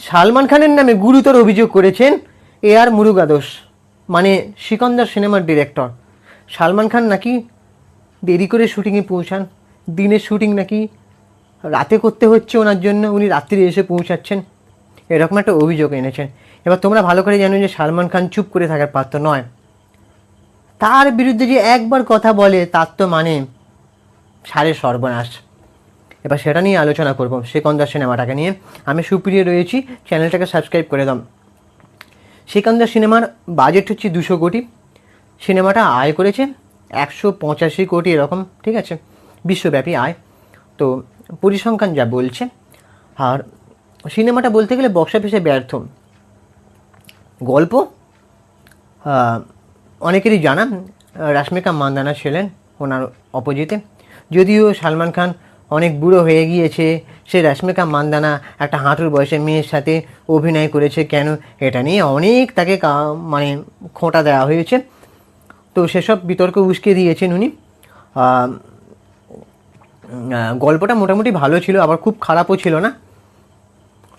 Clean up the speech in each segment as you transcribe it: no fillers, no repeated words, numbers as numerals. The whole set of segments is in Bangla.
সালমান খানের নামে গুরুতর অভিযোগ করেছেন এআর মুরুগাদোস, মানে সিকন্দর সিনেমার ডিরেক্টর। সালমান খান নাকি দেরি করে শুটিংয়ে পৌঁছান, দিনের শুটিং নাকি রাতে করতে হচ্ছে ওনার জন্য, উনি রাত্রি এসে পৌঁছাচ্ছেন, এরকম একটা অভিযোগ এনেছেন। এবার তোমরা ভালো করে জানো যে সালমান খান চুপ করে থাকার পাত্র নয়। তার বিরুদ্ধে যে একবার কথা বলে তার তো মানে সারে সর্বনাশ। এবার সেটা নিয়ে আলোচনা করব, সিকন্দর সিনেমাটাকে নিয়ে। আমি সুপ্রিয় রয়েছি, চ্যানেলটাকে সাবস্ক্রাইব করে দাও। সিকন্দর সিনেমার বাজেট হচ্ছে 200 কোটি, সিনেমাটা আয় করেছে 185 কোটি এরকম, ঠিক আছে, বিশ্বব্যাপী আয়। তো পরিসংখ্যান যা বলছে। আর সিনেমাটা বলতে গেলে বক্স অফিসে ব্যর্থ। গল্প অনেকেরই জানা, রাশ্মিকা মান্দানা ছিলেন ওনার অপোজিটে। যদিও সালমান খান অনেক বুড়ো হয়ে গিয়েছে, সে রাশ্মিকা মান্দানা একটা হাঁটুর বয়সে মেয়ের সাথে অভিনয় করেছে কেন, এটা নিয়ে অনেক তাকে মানে খোঁটা দেওয়া হয়েছে। তো সেসব বিতর্ক উস্কে দিয়েছেন উনি। গল্পটা মোটামুটি ভালো ছিল, আবার খুব খারাপও ছিল না।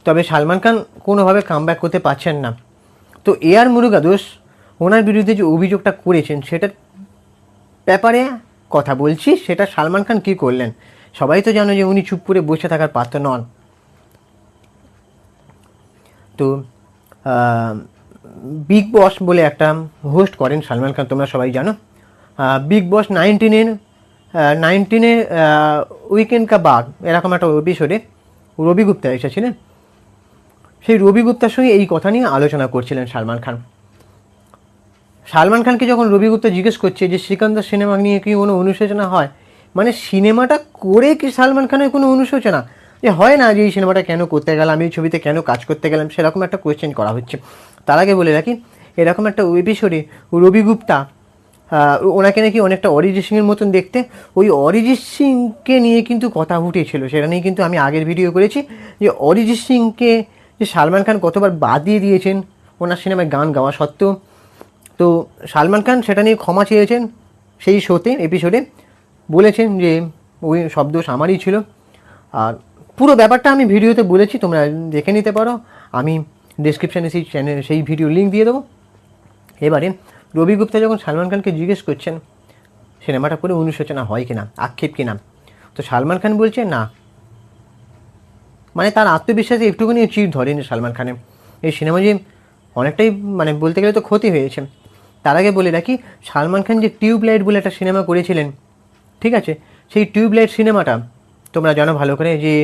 তবে সালমান খান কোনোভাবে কামব্যাক করতে পারছেন না। তো এআর মুরুগাদোস ওনার বিরুদ্ধে যে অভিযোগটা করেছেন সেটার ব্যাপারে কথা বলছি। সেটা সালমান খান কী করলেন, সবাই তো জানো যে উনি চুপ করে বসে থাকার পাত্র নন। তো বিগ বস বলে একটা হোস্ট করেন সালমান খান, তোমরা সবাই জানো। বিগ বস 19-এর উইকেন্ড কা বাগ এরকম একটা এপিসোডে রবি গুপ্তা এসেছিলেন। সেই রবি গুপ্তার সঙ্গে এই কথা নিয়ে আলোচনা করছিলেন সালমান খান। সালমান খানকে যখন রবি গুপ্তা জিজ্ঞেস করছে যে সিকন্দর সিনেমা নিয়ে কি কোনো অনুশোচনা হয়, মানে সিনেমাটা করে কি সালমান খানের কোনো অনুশোচনা যে হয় না, যে এই সিনেমাটা কেন করতে গেলাম, এই ছবিতে কেন কাজ করতে গেলাম, সেরকম একটা কোয়েশ্চেন করা হচ্ছে। তার আগে বলে রাখি, এরকম একটা এপিসোডে রবি গুপ্তা ওনাকে নাকি অনেকটা অরিজিৎ সিংয়ের মতন দেখতে, ওই অরিজিৎ সিংকে নিয়ে কিন্তু কথা উঠেছিল। সেটা নিয়ে কিন্তু আমি আগের ভিডিও করেছি যে অরিজিৎ সিংকে যে সালমান খান কতবার বাদ দিয়ে দিয়েছেন ওনার সিনেমায় গান গাওয়া সত্ত্বেও। তো সালমান খান সেটা নিয়ে ক্ষমা চেয়েছেন সেই শোতে, এপিসোডে বলেছেন যে ওই সব দোষ আমারই ছিল। আর পুরো ব্যাপারটা আমি ভিডিওতে বলেছি, তোমরা দেখে নিতে পারো, আমি ডেসক্রিপশানে সেই ভিডিও লিঙ্ক দিয়ে দেবো। এবারে রবি গুপ্তা যখন সালমান খানকে জিজ্ঞেস করছেন সিনেমাটা করে অনুশোচনা হয় কিনা, আক্ষেপ কিনা, তো সালমান খান বলছে না, মানে তার আত্মবিশ্বাসে একটুখানি চিড় ধরেনি সালমান খানের। এই সিনেমা যে অনেকটাই মানে বলতে গেলে তো ক্ষতি হয়েছে। তার আগে বলে রাখি, সালমান খান যে টিউবলাইট বলে একটা সিনেমা করেছিলেন, ঠিক আছে, সেই টিউবলাইট সিনেমাটা তোমরা জানো ভালো করে যে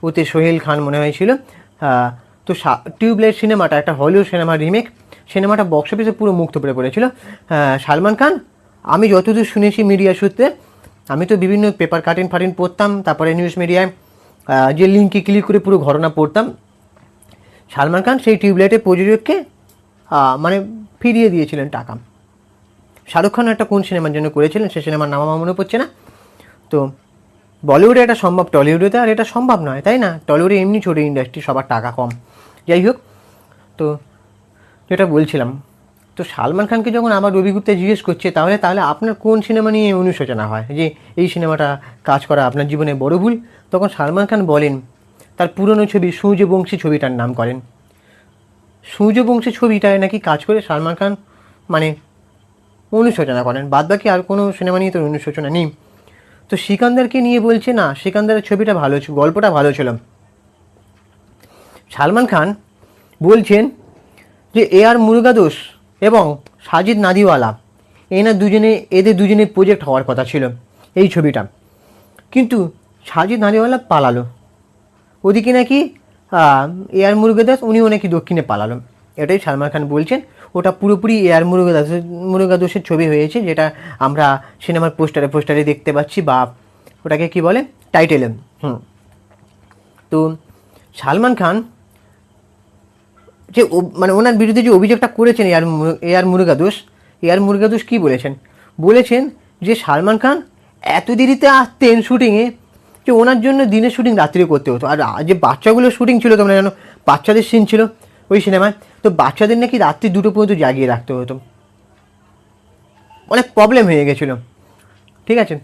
ওতে সোহেল খান মনে হয়েছিল। তো টিউবলাইট সিনেমাটা একটা হলিউড সিনেমার রিমেক। সিনেমাটা বক্স অফিসে পুরো মুক্ত পড়ে পড়েছিল। সালমান খান, আমি যতদূর শুনেছি মিডিয়া সূত্রে, আমি তো বিভিন্ন পেপার কাটিং ফাটিং পড়তাম, তারপরে নিউজ মিডিয়ায় যে লিঙ্কে ক্লিক করে পুরো ঘটনা পড়তাম, সালমান খান সেই টিউবলাইটের প্রযোজককে মানে ফিরিয়ে দিয়েছিলেন টাকা। শাহরুখ খান একটা কোন সিনেমার জন্য করেছিলেন, সে সিনেমার নাম আমার মনে পড়ছে না। তো বলিউডে এটা সম্ভব, টলিউডে তো আর এটা সম্ভব নয়, তাই না? টলিউডে এমনি ছোটো ইন্ডাস্ট্রি, সবার টাকা কম। যাই হোক, তো যেটা বলছিলাম, তো সালমান খানকে যখন আবার রবি গুপ্তা জিজ্ঞেস করছে তাহলে আপনার কোন সিনেমা নিয়ে অনুশোচনা হয় যে এই সিনেমাটা কাজ করা আপনার জীবনে বড় ভুল, তখন সালমান খান বলেন তার পুরনো ছবি সূর্যবংশী ছবিটার নাম করেন। সূর্যবংশী ছবিটায় নাকি কাজ করে সালমান খান মানে অনুশোচনা করেন, বাদবাকি আর কোনো সিনেমা নিয়ে তো অনুশোচনা নেই। তো সিকান্দারকে নিয়ে বলছে না, সিকান্দারের ছবিটা ভালো, গল্পটা ভালো ছিল। সালমান খান বলছেন যে এআর মুরুগাদোস এবং সাজিদ নাদিওয়ালা এদের দুজনের প্রজেক্ট হওয়ার কথা ছিল এই ছবিটা, কিন্তু সাজিদ নাদিওয়ালা পালালো। ওদিকে নাকি এআর মুরুগাদোস উনিও নাকি দক্ষিণে পালালো, এটাই সালমান খান বলছেন। ওটা পুরোপুরি এআর মুরুগাদোসের ছবি হয়েছে, যেটা আমরা সিনেমার পোস্টারে দেখতে পাচ্ছি, বা ওটাকে কি বলে, টাইটেলে। তো সালমান খান যে মানে ওনার বিরুদ্ধে যে অভিযোগটা করেছেন এআর মুরুগাদোস কী বলেছেন যে সালমান খান এত দেরিতে আসতেন শুটিংয়ে যে ওনার জন্য দিনের শুটিং রাত্রিও করতে হতো। আর যে বাচ্চাগুলোর শুটিং ছিল তোমরা জানো, বাচ্চাদের সিন ছিল ওই সিনেমায়, তো বাচ্চাদের নাকি রাত্রি 2টো পর্যন্ত জাগিয়ে রাখতে হতো, অনেক প্রবলেম হয়ে গেছিলো, ঠিক আছে।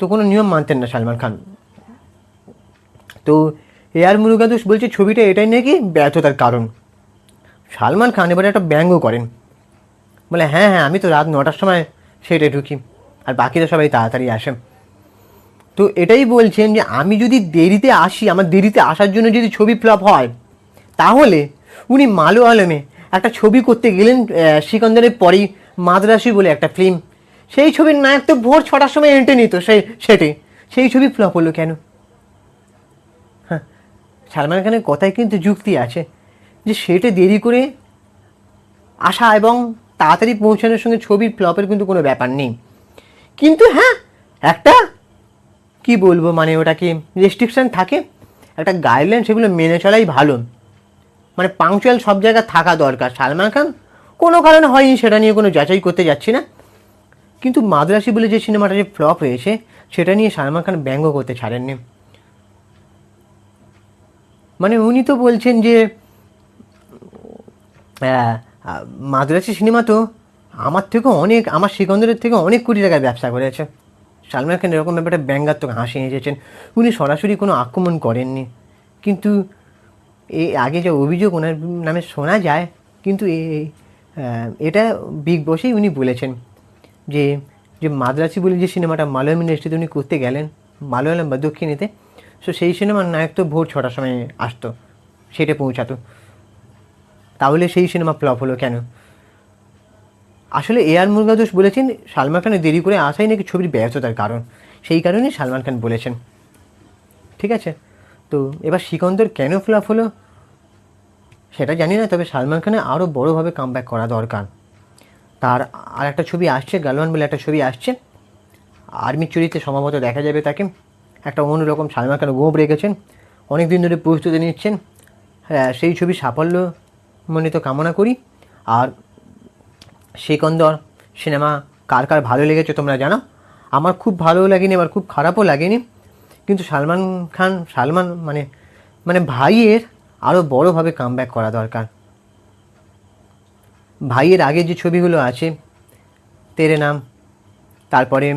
তো কোনো নিয়ম মানতেন না সালমান খান। তো এআর মুরুগাদোস বলছে ছবিটা এটাই নাকি ব্যর্থতার কারণ। সালমান খান এবারে একটা ব্যঙ্গ করেন, বলে হ্যাঁ হ্যাঁ আমি তো রাত 9টার সময় সেটে ঢুকি আর বাকিরা সবাই তাড়াতাড়ি আসে। তো এটাই বলছেন যে আমি যদি দেরিতে আসি, আমার দেরিতে আসার জন্য যদি ছবি ফ্লপ হয়, তাহলে উনি মালু আলমে একটা ছবি করতে গেলেন সিকন্দরের পরেই, মাদ্রাসি বলে একটা ফিল্ম, সেই ছবির নায়ক তো ভোর 6টার সময় এন্ট্রি নিত সেটে, সেই ছবি ফ্লপ হলো কেন? হ্যাঁ, সালমান খানের কথায় কিন্তু যুক্তি আছে যে সেটে দেরি করে আসা এবং তাড়াতাড়ি পৌঁছানোর সঙ্গে ছবির ফ্লপের কিন্তু কোনো ব্যাপার নেই। কিন্তু হ্যাঁ, একটা কি বলবো, মানে ওটা কি রেস্ট্রিকশান থাকে, একটা গাইডলাইন, সেগুলো মেনে চলাই ভালো। মানে পাংচুয়াল সব জায়গায় থাকা দরকার। সালমান খান কোনো কারণে হয়নি, সেটা নিয়ে কোনো যাচাই করতে যাচ্ছি না, কিন্তু মাদ্রাসি বলে যে সিনেমাটা যে ফ্লপ হয়েছে সেটা নিয়ে সালমান খান ব্যঙ্গ করতে ছাড়েননি। মানে উনি তো বলছেন যে মাদ্রাসি সিনেমা তো আমার থেকেও অনেক, আমার সিকন্দরের থেকে অনেক কোটি টাকার ব্যবসা করেছে। সালমান খান এরকম ব্যাপারটা ব্যঙ্গাত্মক হাসি এসেছেন, উনি সরাসরি কোনো আক্রমণ করেননি। কিন্তু এই আগে যে অভিযোগ ওনার নামে শোনা যায়, কিন্তু এটা বিগ বসেই উনি বলেছেন যে যে মাদ্রাসি বলে যে সিনেমাটা মালয়ালম ইন্ডাস্ট্রিতে উনি করতে গেলেন, মালয়ালম বা দক্ষিণেতে, সো সেই সিনেমার নায়ক তো ভোর 6টার সময় আসতো, সেটা পৌঁছাতো, তাহলে সেই সিনেমা ফ্লপ হলো কেন? আসলে এআর মুরগাদোস বলেছেন সালমান খানের দেরি করে আসাই নাকি ছবির ব্যর্থতার কারণ, সেই কারণেই সালমান খান বলেছেন। ঠিক আছে, তো এবার সিকন্দর কেন ফ্লপ হলো সেটা জানি না, তবে সালমান খানের আরও বড়োভাবে কামব্যাক করা দরকার। তার আর একটা ছবি আসছে, গালওয়ান বলে একটা ছবি আসছে, আর্মির চরিত্রে সম্ভবত দেখা যাবে তাকে। একটা অন্যরকম সালমান খান গোপ রেখেছেন, অনেক দিন ধরে প্রস্তুতি নিচ্ছেন। হ্যাঁ, সেই ছবি সাফল্য মনোনীত কামনা করি। আর সিকন্দর সিনেমা কার কার ভালো লেগেছে তোমরা জানো, আমার খুব ভালোও লাগেনি, আবার খুব খারাপও লাগেনি। কিন্তু সালমান মানে ভাইয়ের আরও বড়োভাবে কামব্যাক করা দরকার। ভাইয়ের আগে যে ছবিগুলো আছে, তেরে নাম, তারপরে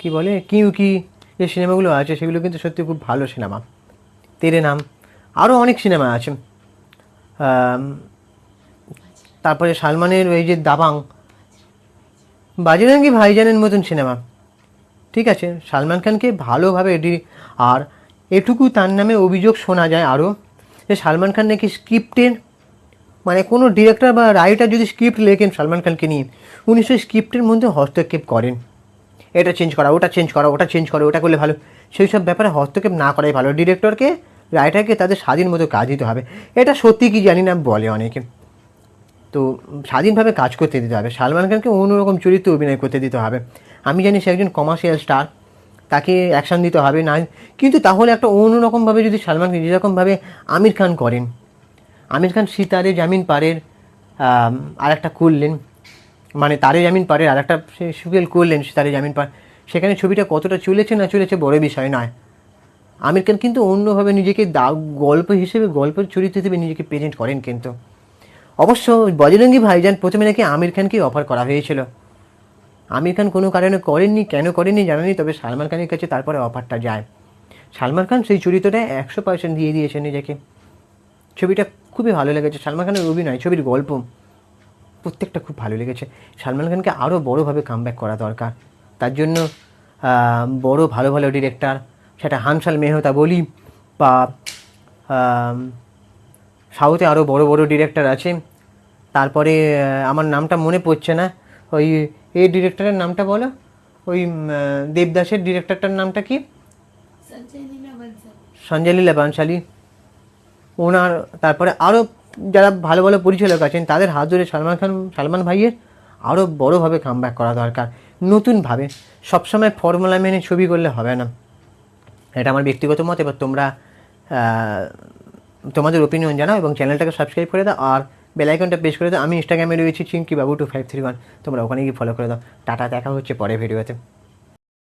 কি বলে কিউ কি, যে সিনেমাগুলো আছে সেগুলো কিন্তু সত্যি খুব ভালো সিনেমা। তেরে নাম, আরও অনেক সিনেমা আছে। তারপরে সালমানের ওই যে দাবাং, বাজরঙ্গি ভাইজানের মতন সিনেমা। ঠিক আছে, সালমান খানকে ভালোভাবে আর এটুকু তার নামে অভিযোগ শোনা যায় আরও, যে সালমান খান নাকি স্ক্রিপ্টের, মানে কোনো ডিরেক্টর বা রাইটার যদি স্ক্রিপ্ট লেখেন সালমান খানকে নিয়ে, উনি সেই স্ক্রিপ্টের মধ্যে হস্তক্ষেপ করেন, এটা চেঞ্জ করা, ওটা চেঞ্জ করা, ওটা চেঞ্জ করো, ওটা করলে ভালো, সেই সব ব্যাপারে হস্তক্ষেপ না করাই ভালো। ডিরেক্টরকে, রাইটারকে তাদের স্বাধীন মতো কাজ দিতে হবে। এটা সত্যি কি জানি না, বলে অনেকে, তো স্বাধীনভাবে কাজ করতে দিতে হবে। সালমান খানকে অন্যরকম চরিত্রে অভিনয় করতে দিতে হবে। আমি জানি সে একজন কমার্শিয়াল স্টার, তাকে অ্যাকশান দিতে হবে না, কিন্তু তাহলে একটা অন্যরকমভাবে যদি সালমান খান যেরকমভাবে আমির খান করেন, আমির খান সিতারে জামিন পারের আর একটা করলেন, মানে তারে জামিন পারের আর একটা সিকুয়েল করলেন সিতারে জামিন পার, সেখানে ছবিটা কতটা চলেছে না চলেছে বড় বিষয় নয়। আমির খান কিন্তু অন্যভাবে নিজেকে গল্প হিসেবে, গল্পের চরিত্র হিসেবে নিজেকে প্রেজেন্ট করেন। কিন্তু অবশ্য বজরঙ্গি ভাইজান প্রথমে নাকি আমির খানকেই অফার করা হয়েছিল, আমির খান কোনো কারণে করেননি, কেন করেননি জানেনি, তবে সালমান খানের কাছে তারপরে অফারটা যায়। সালমান খান সেই চরিত্রটা 100% দিয়ে দিয়েছেন নিজেকে। ছবিটা খুবই ভালো লেগেছে, সালমান খানের অভিনয়, ছবির গল্প, প্রত্যেকটা খুব ভালো লেগেছে। সালমান খানকে আরও বড়োভাবে কামব্যাক করা দরকার। তার জন্য বড় ভালো ভালো ডিরেক্টর, সেটা হানসাল মেহতা বলি বা সাউথে আরও বড় বড় ডিরেক্টর আছে। তারপরে আমার নামটা মনে পড়ছে না, ওই এই ডিরেক্টরের নামটা বলো, ওই দেবদাসের ডিরেক্টরটার নামটা কি, সঞ্জয় লীলা বানশালী, ওনার, তারপরে আরও যারা ভালো ভালো পরিচালক আছেন তাদের হাত ধরে সালমান ভাইয়ের আরও বড়োভাবে কামব্যাক করা দরকার, নতুনভাবে। সবসময় ফর্মুলা মেনে ছবি করলে হবে না, এটা আমার ব্যক্তিগত মত। এবার তোমরা তোমাদের ওপিনিয়ন জানাও এবং চ্যানেলটাকে সাবস্ক্রাইব করে দাও আর বেল আইকনটা প্রেস করে দাও। আমি ইনস্টাগ্রামে রয়েছি চিঙ্কি বাবু 2531, তোমরা ওখানে গিয়ে ফলো করে দাও। টাটা, দেখা হচ্ছে পরে ভিডিওতে।